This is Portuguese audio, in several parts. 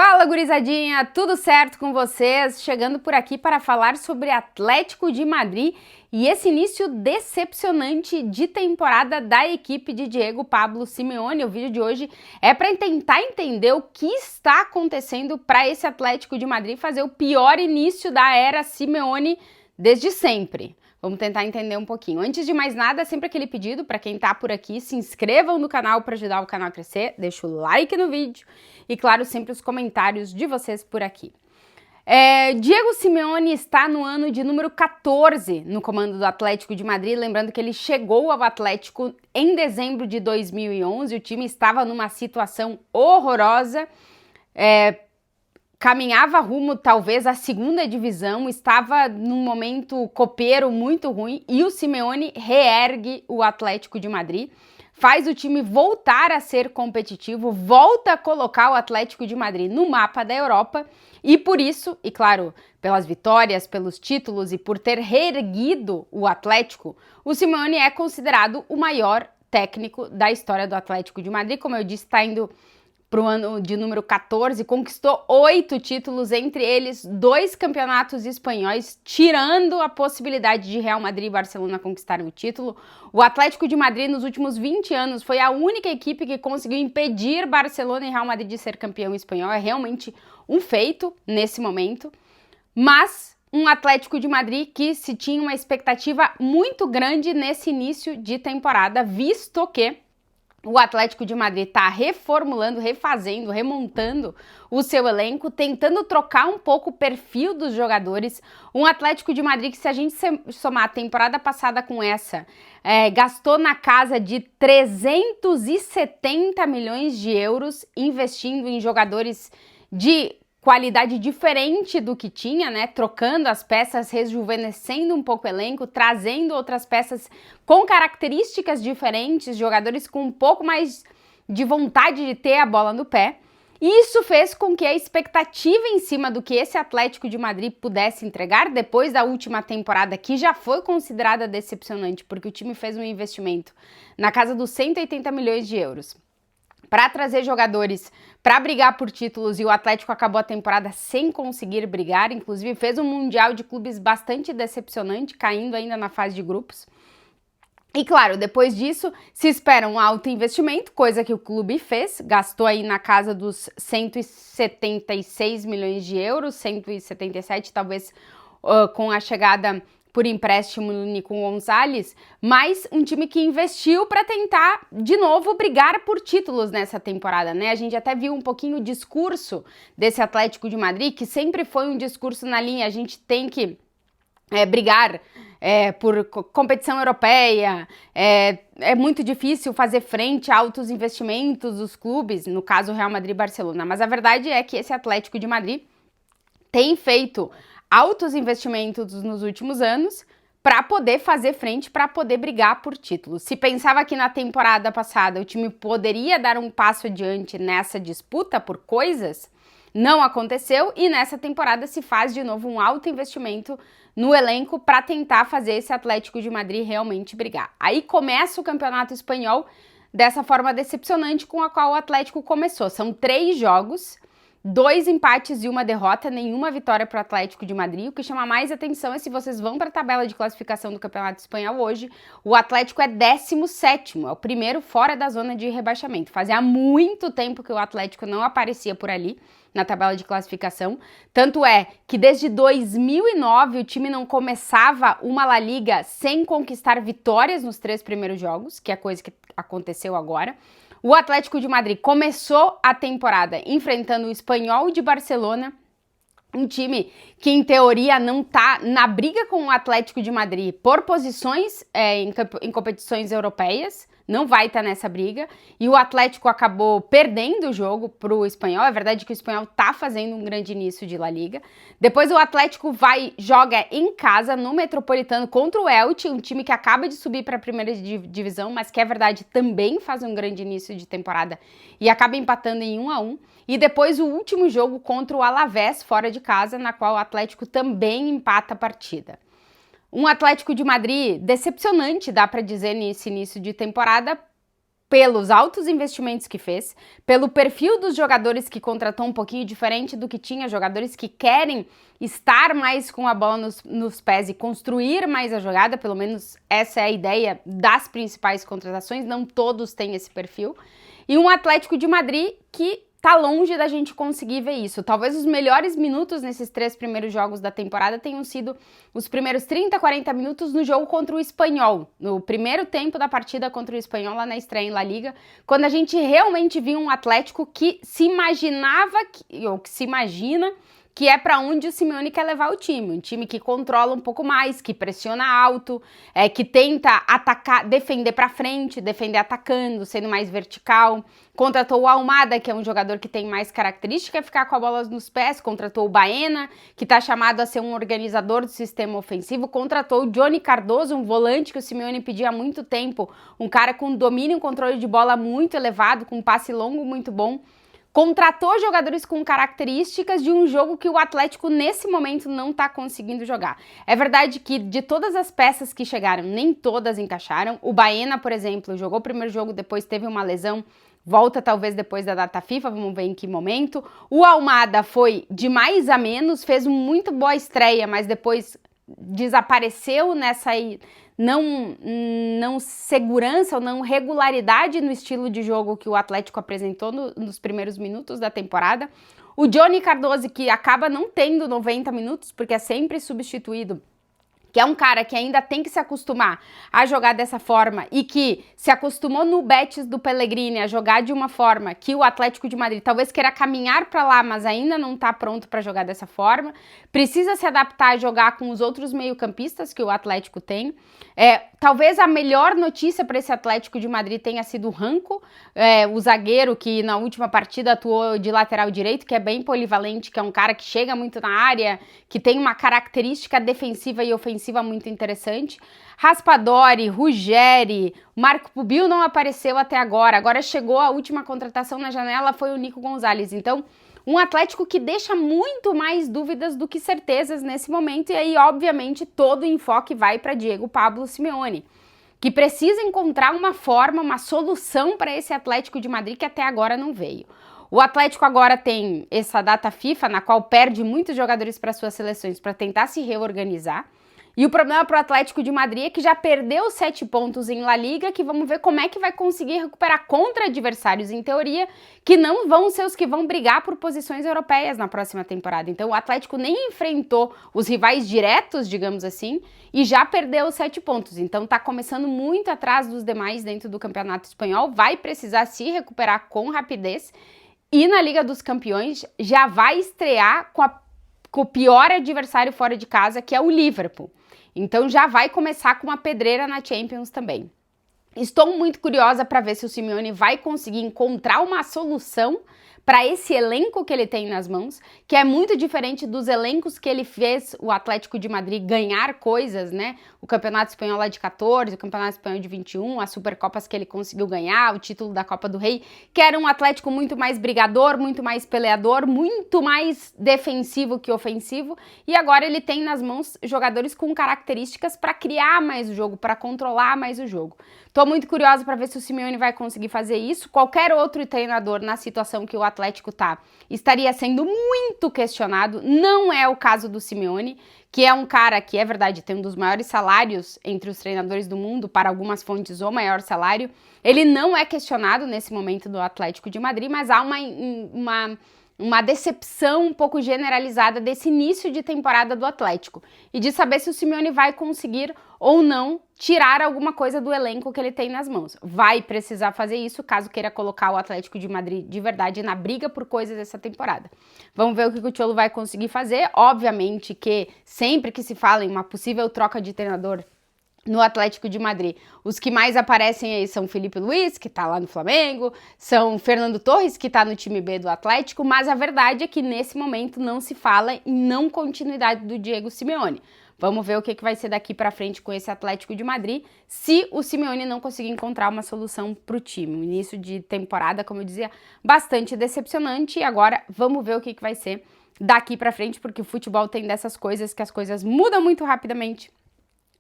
Fala, gurizadinha, tudo certo com vocês? Chegando por aqui para falar sobre Atlético de Madrid e esse início decepcionante de temporada da equipe de Diego Pablo Simeone. O vídeo de hoje é para tentar entender o que está acontecendo para esse Atlético de Madrid fazer o pior início da era Simeone desde sempre. Vamos tentar entender um pouquinho. Antes de mais nada, sempre aquele pedido para quem tá por aqui, se inscrevam no canal para ajudar o canal a crescer, deixa o like no vídeo e, claro, sempre os comentários de vocês por aqui. Diego Simeone está no ano de número 14 no comando do Atlético de Madrid, lembrando que ele chegou ao Atlético em dezembro de 2011, o time estava numa situação horrorosa, caminhava rumo talvez à segunda divisão, estava num momento copeiro muito ruim e o Simeone reergue o Atlético de Madrid, faz o time voltar a ser competitivo, volta a colocar o Atlético de Madrid no mapa da Europa e por isso, e claro, pelas vitórias, pelos títulos e por ter reerguido o Atlético, o Simeone é considerado o maior técnico da história do Atlético de Madrid. Como eu disse, está indo para o ano de número 14, conquistou 8 títulos, entre eles 2 campeonatos espanhóis, tirando a possibilidade de Real Madrid e Barcelona conquistarem o título. O Atlético de Madrid, nos últimos 20 anos, foi a única equipe que conseguiu impedir Barcelona e Real Madrid de ser campeão espanhol. É realmente um feito nesse momento, mas um Atlético de Madrid que se tinha uma expectativa muito grande nesse início de temporada, visto que o Atlético de Madrid está reformulando, refazendo, remontando o seu elenco, tentando trocar um pouco o perfil dos jogadores. Um Atlético de Madrid que, se a gente somar a temporada passada com essa, gastou na casa de 370 milhões de euros investindo em jogadores de qualidade diferente do que tinha, né? Trocando as peças, rejuvenescendo um pouco o elenco, trazendo outras peças com características diferentes, jogadores com um pouco mais de vontade de ter a bola no pé. E isso fez com que a expectativa em cima do que esse Atlético de Madrid pudesse entregar depois da última temporada, que já foi considerada decepcionante, porque o time fez um investimento na casa dos 180 milhões de euros. Para trazer jogadores para brigar por títulos, e o Atlético acabou a temporada sem conseguir brigar, inclusive fez um Mundial de Clubes bastante decepcionante, caindo ainda na fase de grupos. E claro, depois disso se espera um alto investimento, coisa que o clube fez, gastou aí na casa dos 176 milhões de euros, 177 talvez com a chegada por empréstimo no Nico Gonzalez, mas um time que investiu para tentar, de novo, brigar por títulos nessa temporada, né? A gente até viu um pouquinho o discurso desse Atlético de Madrid, que sempre foi um discurso na linha, a gente tem que brigar por competição europeia, é muito difícil fazer frente a altos investimentos dos clubes, no caso Real Madrid e Barcelona, mas a verdade é que esse Atlético de Madrid tem feito altos investimentos nos últimos anos para poder fazer frente, para poder brigar por títulos. Se pensava que na temporada passada o time poderia dar um passo adiante nessa disputa por coisas, não aconteceu e nessa temporada se faz de novo um alto investimento no elenco para tentar fazer esse Atlético de Madrid realmente brigar. Aí começa o Campeonato Espanhol dessa forma decepcionante com a qual o Atlético começou. São 3 jogos, 2 empates e 1 derrota, nenhuma vitória para o Atlético de Madrid. O que chama mais atenção é se vocês vão para a tabela de classificação do Campeonato Espanhol hoje, o Atlético é 17º, é o primeiro fora da zona de rebaixamento. Fazia muito tempo que o Atlético não aparecia por ali na tabela de classificação, tanto é que desde 2009 o time não começava uma La Liga sem conquistar vitórias nos 3 primeiros jogos, que é a coisa que aconteceu agora. O Atlético de Madrid começou a temporada enfrentando o Espanyol de Barcelona, um time que, em teoria, não está na briga com o Atlético de Madrid por posições em competições europeias, não vai estar nessa briga, e o Atlético acabou perdendo o jogo para o Espanyol. É verdade que o Espanyol está fazendo um grande início de La Liga. Depois o Atlético joga em casa no Metropolitano contra o Elche, um time que acaba de subir para a primeira divisão, mas que é verdade também faz um grande início de temporada e acaba empatando em 1-1. E depois o último jogo contra o Alavés fora de casa, na qual o Atlético também empata a partida. Um Atlético de Madrid decepcionante, dá para dizer, nesse início de temporada, pelos altos investimentos que fez, pelo perfil dos jogadores que contratou um pouquinho diferente do que tinha, jogadores que querem estar mais com a bola nos pés e construir mais a jogada, pelo menos essa é a ideia das principais contratações, não todos têm esse perfil, e um Atlético de Madrid que tá longe da gente conseguir ver isso. Talvez os melhores minutos nesses 3 primeiros jogos da temporada tenham sido os primeiros 30, 40 minutos no jogo contra o Espanhol, no primeiro tempo da partida contra o Espanhol lá na estreia em La Liga, quando a gente realmente viu um Atlético que se imaginava, ou que se imagina, que é para onde o Simeone quer levar o time. Um time que controla um pouco mais, que pressiona alto, que tenta atacar, defender para frente, defender atacando, sendo mais vertical. Contratou o Almada, que é um jogador que tem mais característica, ficar com a bola nos pés. Contratou o Baena, que está chamado a ser um organizador do sistema ofensivo. Contratou o Johnny Cardoso, um volante que o Simeone pedia há muito tempo. Um cara com domínio e controle de bola muito elevado, com um passe longo muito bom. Contratou jogadores com características de um jogo que o Atlético nesse momento não está conseguindo jogar. É verdade que de todas as peças que chegaram, nem todas encaixaram. O Baena, por exemplo, jogou o primeiro jogo, depois teve uma lesão, volta talvez depois da data FIFA, vamos ver em que momento. O Almada foi de mais a menos, fez uma muito boa estreia, mas depois desapareceu nessa não segurança ou não regularidade no estilo de jogo que o Atlético apresentou nos primeiros minutos da temporada. O Johnny Cardoso, que acaba não tendo 90 minutos, porque é sempre substituído, que é um cara que ainda tem que se acostumar a jogar dessa forma e que se acostumou no Betis do Pellegrini a jogar de uma forma que o Atlético de Madrid talvez queira caminhar para lá, mas ainda não está pronto para jogar dessa forma. Precisa se adaptar a jogar com os outros meio-campistas que o Atlético tem. Talvez a melhor notícia para esse Atlético de Madrid tenha sido o Ranco, o zagueiro que na última partida atuou de lateral direito, que é bem polivalente, que é um cara que chega muito na área, que tem uma característica defensiva e ofensiva muito interessante. Raspadori, Ruggeri, Marco Pubil não apareceu até agora chegou a última contratação na janela, foi o Nico Gonzalez. Então, um Atlético que deixa muito mais dúvidas do que certezas nesse momento, e aí, obviamente, todo o enfoque vai para Diego Pablo Simeone, que precisa encontrar uma forma, uma solução para esse Atlético de Madrid que até agora não veio. O Atlético agora tem essa data FIFA, na qual perde muitos jogadores para suas seleções para tentar se reorganizar. E o problema para o Atlético de Madrid é que já perdeu 7 pontos em La Liga, que vamos ver como é que vai conseguir recuperar contra adversários, em teoria, que não vão ser os que vão brigar por posições europeias na próxima temporada. Então o Atlético nem enfrentou os rivais diretos, digamos assim, e já perdeu 7 pontos. Então tá começando muito atrás dos demais dentro do Campeonato Espanhol, vai precisar se recuperar com rapidez. E na Liga dos Campeões já vai estrear com o pior adversário fora de casa, que é o Liverpool. Então já vai começar com uma pedreira na Champions também. Estou muito curiosa para ver se o Simeone vai conseguir encontrar uma solução para esse elenco que ele tem nas mãos, que é muito diferente dos elencos que ele fez o Atlético de Madrid ganhar coisas, né? O Campeonato Espanhol lá de 14, o Campeonato Espanhol de 21, as Supercopas que ele conseguiu ganhar, o título da Copa do Rei, que era um Atlético muito mais brigador, muito mais peleador, muito mais defensivo que ofensivo, e agora ele tem nas mãos jogadores com características para criar mais o jogo, para controlar mais o jogo. Tô muito curiosa para ver se o Simeone vai conseguir fazer isso. Qualquer outro treinador na situação que o Atlético tá estaria sendo muito questionado. Não é o caso do Simeone, que é um cara que, é verdade, tem um dos maiores salários entre os treinadores do mundo, para algumas fontes o maior salário. Ele não é questionado nesse momento do Atlético de Madrid, mas há uma decepção um pouco generalizada desse início de temporada do Atlético e de saber se o Simeone vai conseguir ou não tirar alguma coisa do elenco que ele tem nas mãos. Vai precisar fazer isso caso queira colocar o Atlético de Madrid de verdade na briga por coisas essa temporada. Vamos ver o que o Cholo vai conseguir fazer. Obviamente que sempre que se fala em uma possível troca de treinador no Atlético de Madrid, os que mais aparecem aí são Felipe Luís, que tá lá no Flamengo, são Fernando Torres, que tá no time B do Atlético, mas a verdade é que nesse momento não se fala em não continuidade do Diego Simeone. Vamos ver o que vai ser daqui para frente com esse Atlético de Madrid, se o Simeone não conseguir encontrar uma solução para o time. O início de temporada, como eu dizia, bastante decepcionante, e agora vamos ver o que vai ser daqui para frente, porque o futebol tem dessas coisas que as coisas mudam muito rapidamente,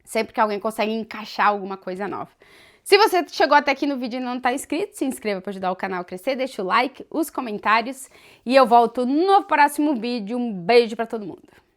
sempre que alguém consegue encaixar alguma coisa nova. Se você chegou até aqui no vídeo e não está inscrito, se inscreva para ajudar o canal a crescer, deixa o like, os comentários e eu volto no próximo vídeo. Um beijo para todo mundo!